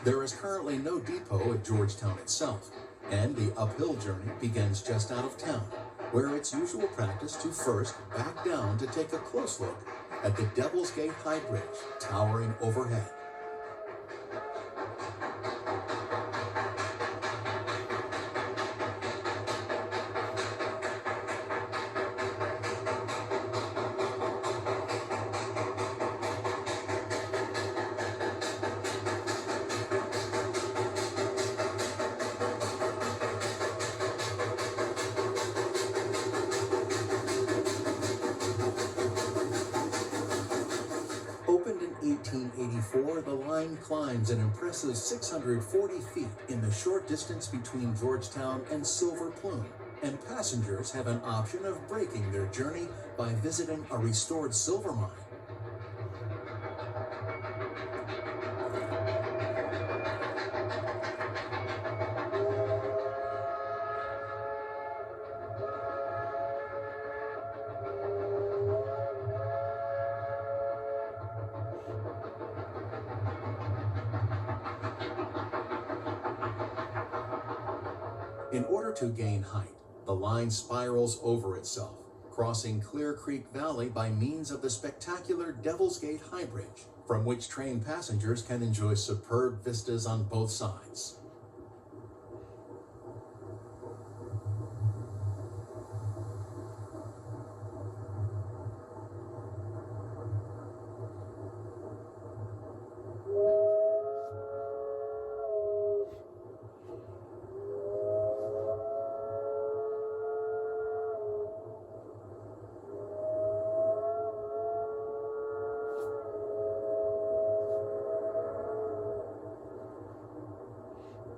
There is currently no depot at Georgetown itself, and the uphill journey begins just out of town, where it's usual practice to first back down to take a close look at the Devil's Gate High Bridge towering overhead. Opened in 1884, the line climbs an impressive 640 feet in the short distance between Georgetown and Silver Plume, and passengers have an option of breaking their journey by visiting a restored silver mine. In order to gain height, the line spirals over itself, crossing Clear Creek Valley by means of the spectacular Devil's Gate High Bridge, from which train passengers can enjoy superb vistas on both sides.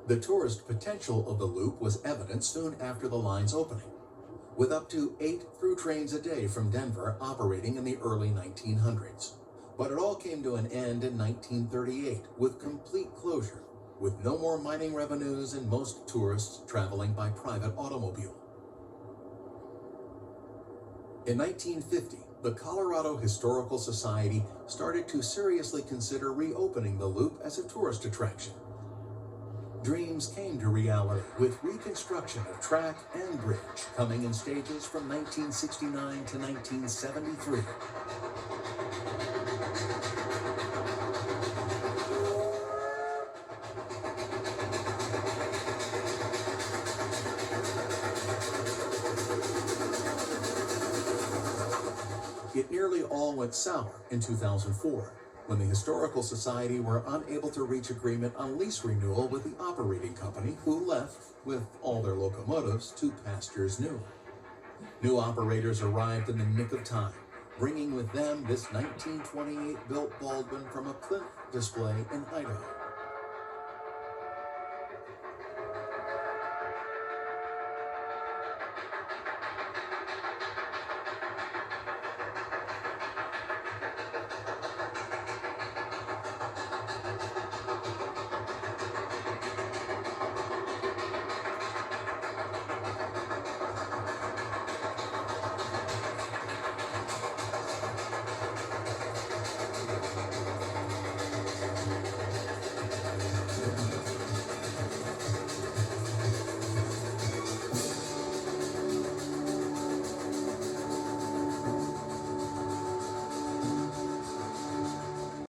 The tourist potential of the loop was evident soon after the line's opening, with up to 8 through trains a day from Denver operating in the early 1900s. But it all came to an end in 1938 with complete closure, with no more mining revenues and most tourists traveling by private automobile. In 1950, the Colorado Historical Society started to seriously consider reopening the loop as a tourist attraction. Dreams came to reality with reconstruction of track and bridge coming in stages from 1969 to 1973. It nearly all went sour in 2004. When the Historical Society were unable to reach agreement on lease renewal with the operating company, who left with all their locomotives to pastures new. New operators arrived in the nick of time, bringing with them this 1928 built Baldwin from a plinth display in Idaho.